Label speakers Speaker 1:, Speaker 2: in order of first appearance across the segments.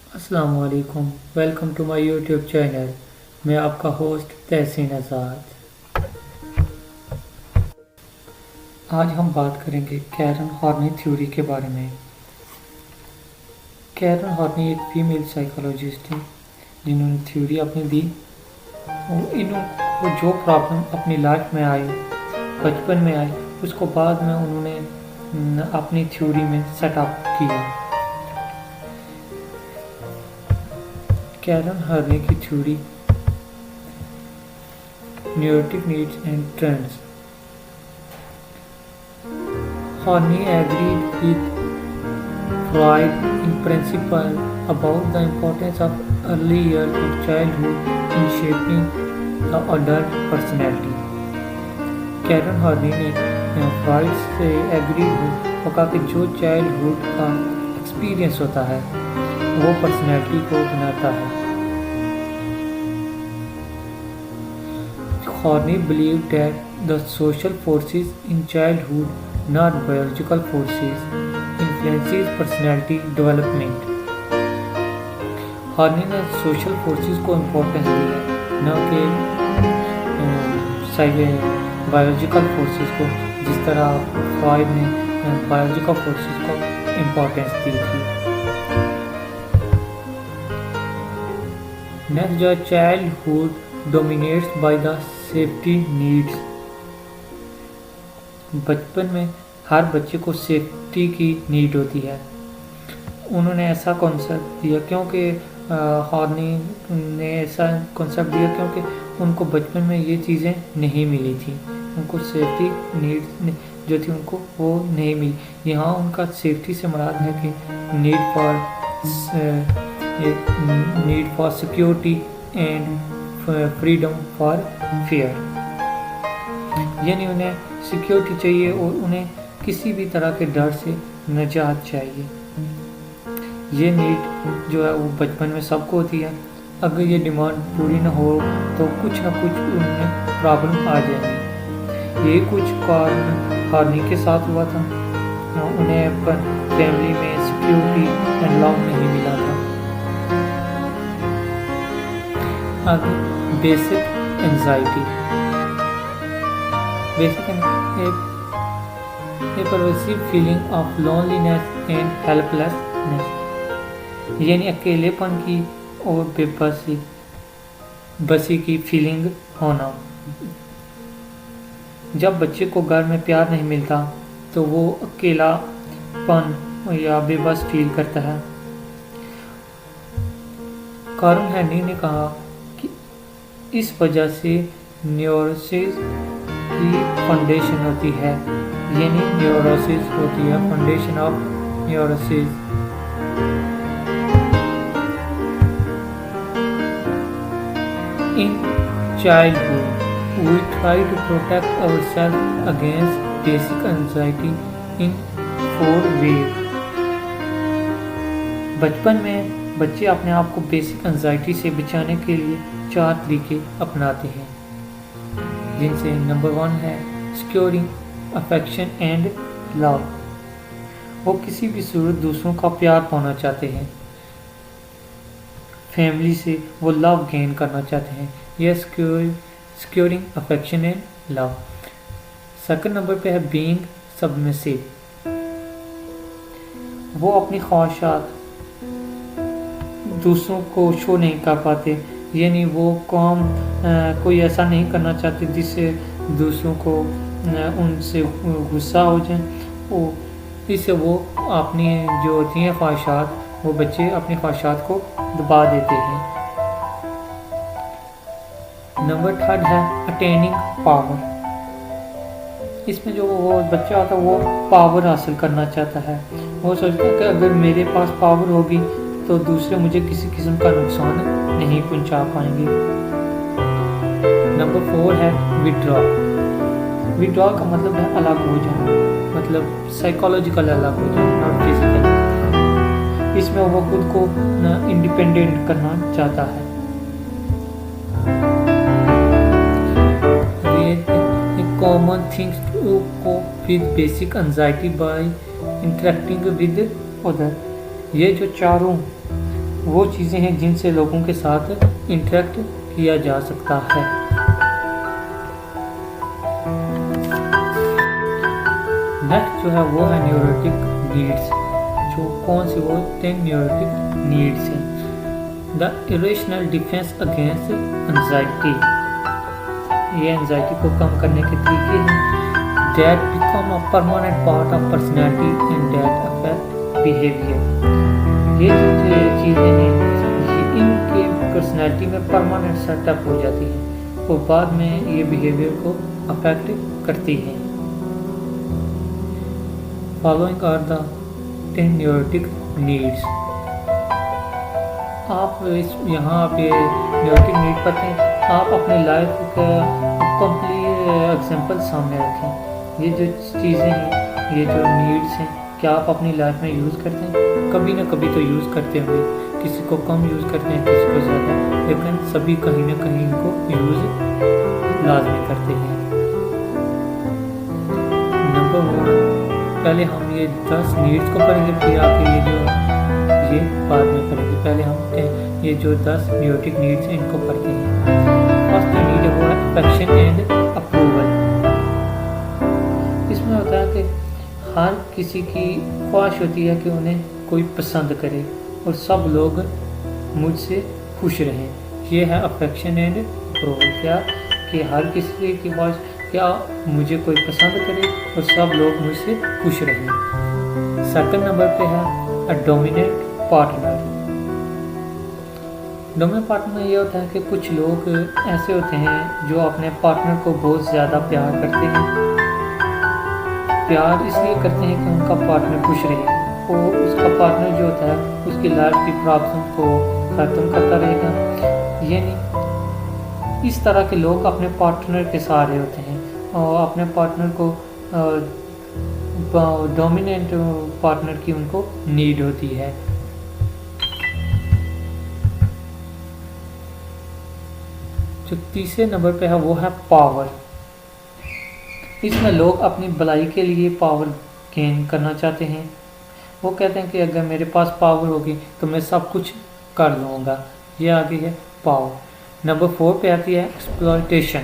Speaker 1: अस्सलाम वालेकुम। Welcome to my YouTube channel. मैं आपका होस्ट तहसीन आज़ाद। आज हम बात करेंगे कैरन हॉर्नी थ्योरी के बारे में। कैरन हॉर्नी एक फीमेल साइकोलॉजिस्ट थी जिन्होंने थ्योरी अपनी दी। इनको जो प्रॉब्लम अपनी लाइफ में आई, बचपन में आई, उसको बाद में उन्होंने अपनी थ्योरी में सेटअप किया। कैरन हॉर्नी की theory neurotic needs and trends. Horney agreed with Freud in principle about the importance of early years of childhood in shaping the adult personality. Karen Horney ने फ्रॉइड से agree हो कहा कि जो childhood का experience होता है वो पर्सनैलिटी को बनाता है। Horney believed that the social forces in childhood, not biological forces, influences personality development. Horny ने सोशल फोर्सेस को इम्पोर्टेंस दी है, न कि बायोलॉजिकल फोर्सेस को, जिस तरह फ्रॉइड ने बायोलॉजिकल फोर्सेस को इम्पोर्टेंस दी थी। नेक्स्ट जो childhood dominates by the safety needs। बचपन में हर बच्चे को सेफ्टी की नीड होती है। उन्होंने ऐसा कॉन्सेप्ट दिया क्योंकि हॉर्नी ने ऐसा कॉन्सेप्ट दिया क्योंकि उनको बचपन में ये चीज़ें नहीं मिली थी। उनको सेफ्टी नीड जो थी उनको वो नहीं मिली। यहाँ उनका सेफ्टी से मुराद है कि need for security and freedom for fear, यानी उन्हें सिक्योरिटी चाहिए और उन्हें किसी भी तरह के डर से निजात चाहिए। ये नीड जो है वो बचपन में सबको होती है। अगर ये डिमांड पूरी ना हो तो कुछ ना कुछ उनमें प्रॉब्लम आ जाएगी। ये कुछ कारण हॉर्नी के साथ हुआ था। उन्हें अपन फैमिली में सिक्योरिटी एंड लव नहीं मिला था। आगे basic anxiety. Basic A pervasive feeling of loneliness and helplessness, यानी अकेलेपन की और बेबसी की फीलिंग होना। जब बच्चे को घर में प्यार नहीं मिलता तो वो अकेलापन या बेबस फील करता है। कैरन हॉर्नी ने कहा कि इस वजह से न्यूरोसिस की फाउंडेशन होती है, यानी न्यूरोसिस होती है foundation of neurosis. In childhood we try to protect ourselves against basic anxiety in 4 ways। बचपन में बच्चे अपने आप को बेसिक एंजाइटी से बचाने के लिए 4 तरीके अपनाते हैं, जिनसे नंबर 1 है सिक्योरिंग अफेक्शन एंड लव। वो किसी भी सूरत दूसरों का प्यार पाना चाहते हैं। फैमिली से वो लव गेन करना चाहते हैं। यह securing affection and love. Second number पे है बीइंग सबमिसिव। वो अपनी ख्वाहिशात दूसरों को शो नहीं कर पाते, यानी वो कोई ऐसा नहीं करना चाहते जिससे दूसरों को उनसे गुस्सा हो जाए। इससे वो अपनी जो होती हैं ख्वाहिशात, वो बच्चे अपनी ख्वाहिशात को दबा देते हैं। नंबर 3 है अटेनिंग पावर। इसमें जो वो बच्चा होता है वो पावर हासिल करना चाहता है। वो सोचता है कि अगर मेरे पास पावर होगी तो दूसरे मुझे किसी किस्म का नुकसान नहीं पहुंचा पाएंगे। नंबर 4 है विड्रॉ। विड्रॉ का मतलब है अलग हो जाना, मतलब साइकोलॉजिकल अलग हो जाना, नॉट फिजिकल। इसमें वो खुद को इंडिपेंडेंट करना चाहता है। Common things to cope with basic anxiety by interacting with other। ये जो चारों वो चीज़ें हैं जिनसे लोगों के साथ इंटरेक्ट किया जा सकता है। नेक्स्ट जो है वो है न्यूरोटिक नीड्स। जो कौन सी, वो 10 न्यूरोटिक नीड्स हैं। The irrational defence against anxiety, ये एंजाइटी को कम करने के तरीके हैं। That become a permanent part of personality and that affect behaviour. ये जो चीज़ें हैं ये इनके पर्सनैलिटी में परमानेंट सेटअप हो जाती है और बाद में ये बिहेवियर को अफेक्ट करती हैं। Following are the 10 neurotic needs. आप यहाँ आप ये न्यूरोटिक नीड पढ़ते हैं, आप अपनी लाइफ का कंप्लीट एग्जांपल सामने रखें। ये जो चीज़ें हैं, ये जो नीड्स हैं, क्या आप अपनी लाइफ में यूज़ करते हैं? कभी ना कभी तो यूज़ करते होंगे, किसी को कम यूज़ करते हैं, किसी को ज़्यादा, लेकिन सभी कहीं ना कहीं इनको यूज़ लाजमी करते हैं। नंबर 1, पहले हम ये 10 नीड्स को पढ़ेंगे, फिर आके ये बाद में करेंगे। पहले हम ये जो 10 न्यूरोटिक नीड्स हैं इनको पढ़ते हैं। फर्स्ट जो नीड है वो है अफेक्शन एंड अप्रूवल। इसमें होता है कि हर किसी की ख्वाहिश होती है कि उन्हें कोई पसंद करे और सब लोग मुझसे खुश रहें। ये है अफेक्शन एंड अप्रूवल। क्या कि हर किसी की ख्वाहिश, क्या मुझे कोई पसंद करे और सब लोग मुझसे खुश रहें। सेकंड नंबर पे है a dominant partner. Dominant partner ये होता है कि कुछ लोग ऐसे होते हैं जो अपने पार्टनर को बहुत ज़्यादा प्यार करते हैं। प्यार इसलिए करते हैं कि उनका पार्टनर खुश रहे और उसका पार्टनर जो होता है उसकी लाइफ की प्रॉब्लम को ख़त्म करता रहेगा। ये नहीं, इस तरह के लोग अपने पार्टनर के सहारे होते हैं और अपने पार्टनर को डोमिनेंट पार्टनर की उनको नीड होती है। जो तीसरे नंबर पे है वो है पावर। इसमें लोग अपनी भलाई के लिए पावर गेन करना चाहते हैं। वो कहते हैं कि अगर मेरे पास पावर होगी तो मैं सब कुछ कर लूँगा। ये आगे है पावर। नंबर 4 पे आती है एक्सप्लॉयटेशन।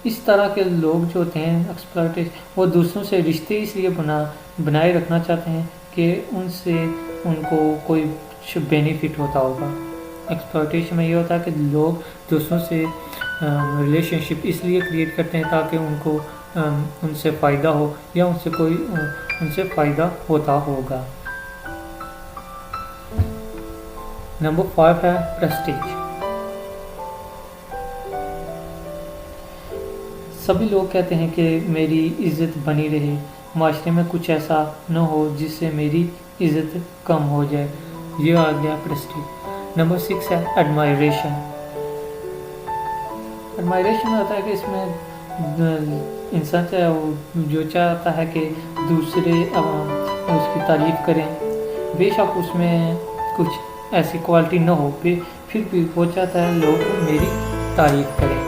Speaker 1: इस तरह के लोग जो होते हैं एक्सप्लॉयटेशन, वो दूसरों से रिश्ते इसलिए बनाए रखना चाहते हैं कि उनसे उनको कोई बेनिफिट होता होगा। एक्सप्लॉयटेशन में ये होता है कि लोग दूसरों से रिलेशनशिप इसलिए क्रिएट करते हैं ताकि उनको उनसे फ़ायदा हो या उनसे फ़ायदा होता होगा। नंबर 5 है प्रेस्टीज। सभी लोग कहते हैं कि मेरी इज़्ज़त बनी रहे, माशरे में कुछ ऐसा न हो जिससे मेरी इज़्ज़त कम हो जाए। ये आ गया प्रेस्टीज। नंबर 6 है एडमायरेशन। एडमायरेशन होता है कि इसमें इंसान जो चाहता है कि दूसरे उसकी तारीफ़ करें, बेशक उसमें कुछ ऐसी क्वालिटी न हो, फिर भी वो चाहता है लोग मेरी तारीफ़ करें।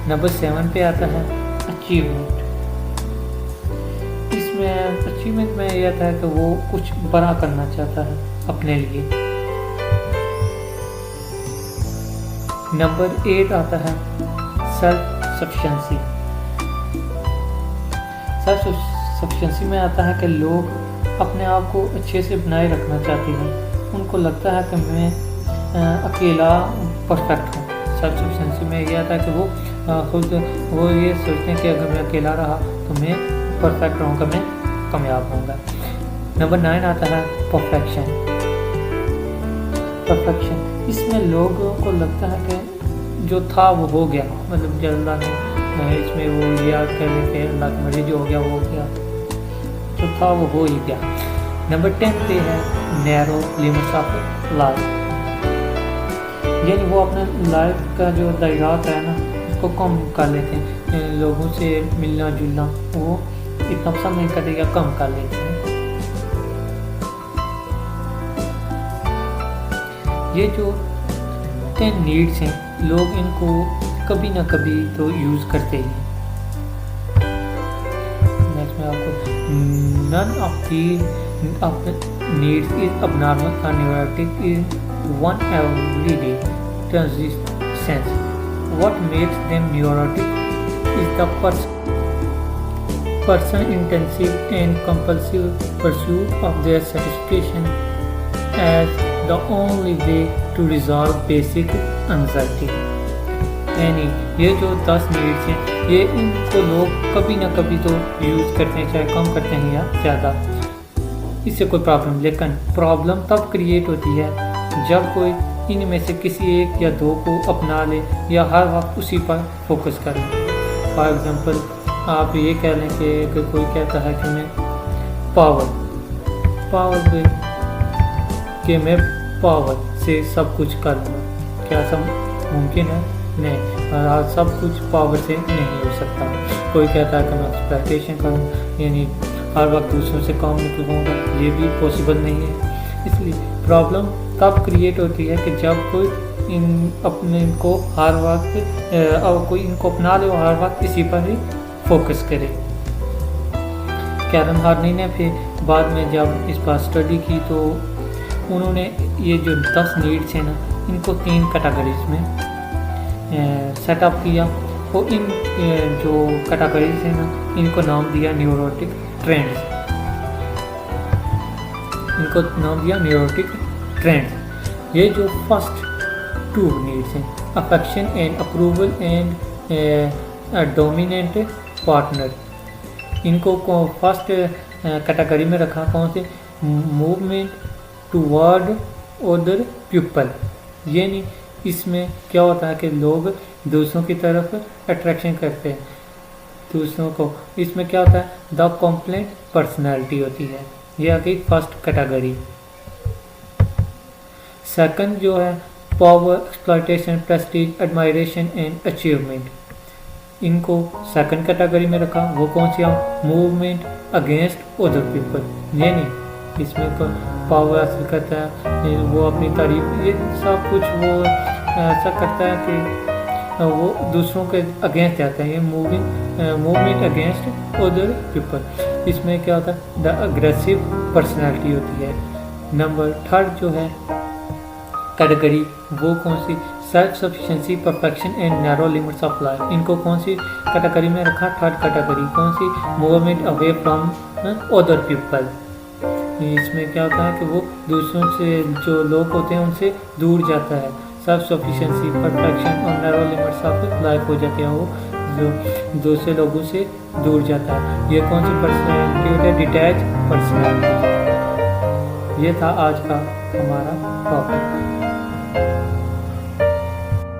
Speaker 1: नंबर 7 पे आता है अचीवमेंट। इसमें अचीवमेंट में यह आता है कि वो कुछ बड़ा करना चाहता है अपने लिए। नंबर 8 आता है सेल्फ सफिशिएंसी। सेल्फ सफिशिएंसी में आता है कि लोग अपने आप को अच्छे से बनाए रखना चाहते हैं। उनको लगता है कि मैं अकेला परफेक्ट हूँ। सेल्फ सफिशिएंसी में ये आता है कि वो ये सोचते हैं कि अगर मैं अकेला रहा तो मैं परफेक्ट रहूँगा, मैं कामयाब होऊंगा। नंबर 9 आता है परफेक्शन। इसमें लोगों को लगता है कि जो था वो हो गया, मतलब जो अल्लाह ने इसमें वो याद कर लेते हैं, अल्लाह की मर्जी जो हो गया वो हो गया, जो था वो हो ही गया। नंबर 10 पे है नैरो लिमिट्स ऑफ लाइफ। यानी वो अपने लाइफ का जो दायरा है ना उसको कम कर लेते हैं। लोगों से मिलना जुलना वो इतना पसंद नहीं करते या कम कर लेते हैं। ये जो 10 नीड्स हैं लोग इनको कभी ना कभी तो यूज़ करते ही। नेक्स्ट में आपको needs is abnormal or neurotic is one everyday sense. What makes them neurotic is the person intensive and compulsive pursuit of their satisfaction as the only way to resolve basic anxiety. यानी ये जो 10 needs हैं ये इनको लोग कभी ना कभी तो यूज़ करते हैं, चाहे कम करते हैं या ज़्यादा, इससे कोई प्रॉब्लम। लेकिन प्रॉब्लम तब क्रिएट होती है जब कोई इनमें से किसी एक या दो को अपना ले या हर वक्त उसी पर फोकस करें। फॉर एग्ज़ाम्पल आप ये कह लें कि कोई कहता है कि मैं पावर कि मैं पावर से सब कुछ कर लूँ। क्या सब मुमकिन है? नहीं, और सब कुछ पावर से नहीं हो सकता। कोई कहता है कि मैं एक्सप्लॉयटेशन करूँ, यानी हर वक्त दूसरों से काम निकलवाऊँगा, ये भी पॉसिबल नहीं है। इसलिए प्रॉब्लम तब क्रिएट होती है कि जब कोई अपने को हर वक्त और कोई इनको अपना ले और हर वक्त इसी पर ही फोकस करे। कैरन हार्नी ने फिर बाद में जब इस पर स्टडी की तो उन्होंने ये जो 10 नीड्स हैं ना, इनको 3 कैटेगरीज में सेटअप किया और इन जो कैटेगरीज हैं ना, इनको नाम दिया न्यूरोटिक ट्रेंड्स। इनको नाम दिया न्यूरोटिक ट्रेंड्स। ये जो फर्स्ट 2 नीड्स हैं, affection and approval and dominant partner, इनको फर्स्ट कैटेगरी में रखा। कौन से? मूवमेंट टुवर्ड अदर पीपल, यानी इसमें क्या होता है कि लोग दूसरों की तरफ अट्रैक्शन करते हैं दूसरों को। इसमें क्या होता है? द कॉम्प्लेंट पर्सनैलिटी होती है। ये आ गई फर्स्ट कैटेगरी। सेकंड जो है power, exploitation, Prestige, admiration and achievement, इनको सेकंड कैटेगरी में रखा। वो कौन सी? मूवमेंट अगेंस्ट अदर पीपल, यानी इसमें पावर हासिल करता है, वो अपनी तारीफ, ये सब कुछ वो ऐसा करता है कि वो दूसरों के अगेंस्ट जाता है। ये मूवमेंट अगेंस्ट अदर पीपल। इसमें क्या होता है? द अग्रेसिव पर्सनैलिटी होती है। नंबर 3 जो है कैटेगरी, वो कौन सी? Self sufficiency, perfection and narrow limits of life, इनको कौन सी कैटेगरी में रखा? 3rd category. कौन सी? Movement away from other people. इसमें क्या होता है कि वो दूसरों से, जो लोग होते हैं उनसे दूर जाता है। सेल्फ सफिशिएंसी, परफेक्शन और नैरो लिमिट्स ऑफ लाइफ हो जाते हैं, वो जो दूसरे लोगों से दूर जाता है। ये कौन सी पर्सनैलिटी होती है? Detach personality. ये था आज का हमारा टॉपिक।